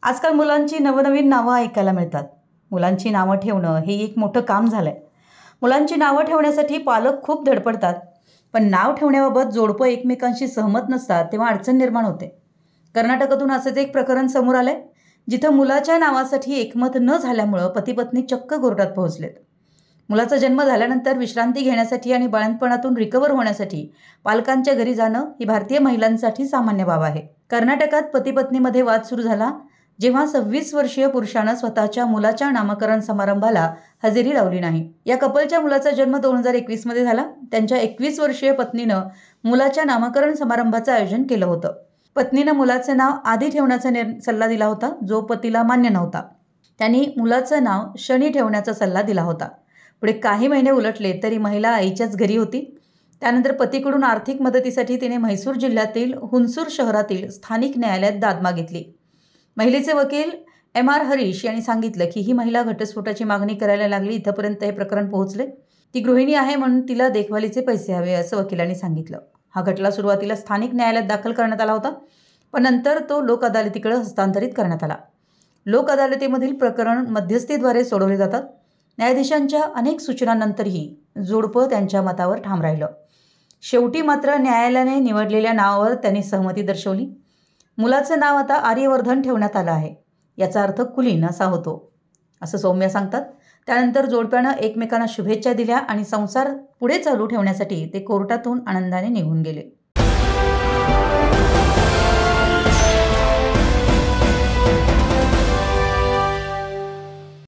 आजकाल मुलांची नवनवीन नावं ऐकायला मिळतात. मुलांची नावं ठेवणं हे एक मोठं काम झालं आहे. मुलांची नावं ठेवण्यासाठी पालक खूप धडपडतात, पण नाव ठेवण्याबाबत जोडपं एकमेकांशी सहमत नसतात तेव्हा अडचण निर्माण होते. कर्नाटकातून असंच एक प्रकरण समोर आलंय, जिथं मुलाच्या नावासाठी एकमत न झाल्यामुळं पती-पत्नी चक्क कोर्टात पोहोचलेत. मुलाचा जन्म झाल्यानंतर विश्रांती घेण्यासाठी आणि बाळंतपणातून रिकव्हर होण्यासाठी पालकांच्या घरी जाणं ही भारतीय महिलांसाठी सामान्य बाब आहे. कर्नाटकात पती-पत्नीमध्ये वाद सुरू झाला जेव्हा 26 वर्षीय पुरुषानं स्वतःच्या मुलाच्या नामकरण समारंभाला हजेरी लावली नाही. या कपलच्या मुलाचा जन्म 2021 मध्ये झाला. त्यांच्या 21 वर्षीय पत्नीनं मुलाच्या नामकरण समारंभाचं आयोजन केलं होतं. पत्नीनं मुलाचे नाव आधी ठेवण्याचा सल्ला दिला होता, जो पतीला मान्य नव्हता. त्यांनी मुलाचं नाव शनी ठेवण्याचा सल्ला दिला होता. पुढे काही महिने उलटले तरी महिला आईच्याच घरी होती. त्यानंतर पतीकडून आर्थिक मदतीसाठी तिने म्हैसूर जिल्ह्यातील हुनसूर शहरातील स्थानिक न्यायालयात दाद मागितली. महिलेचे वकील MR हरीश यांनी सांगितलं की ही महिला घटस्फोटाची मागणी करायला लागली. इथपर्यंत हे प्रकरण पोहोचले. ती गृहिणी आहे म्हणून तिला देखभालीचे पैसे हवे असं वकिलांनी सांगितलं. हा खटला सुरुवातीला स्थानिक न्यायालयात दाखल करण्यात आला होता, पण नंतर तो लोक अदालतीकडे हस्तांतरित करण्यात आला. लोक अदालतीमधील प्रकरण मध्यस्थीद्वारे सोडवले जातात. न्यायाधीशांच्या अनेक सूचनांनंतरही जोडपं त्यांच्या मतावर ठाम राहिलं. शेवटी मात्र न्यायालयाने निवडलेल्या नावावर त्यांनी सहमती दर्शवली. मुलाचं नाव आता आर्यवर्धन ठेवण्यात आलं आहे. याचा अर्थ कुलीन असा होतो, असं सौम्या सांगतात. त्यानंतर जोडप्यानं एकमेकांना शुभेच्छा दिल्या आणि संसार पुढे चालू ठेवण्यासाठी ते कोर्टातून आनंदाने निघून गेले.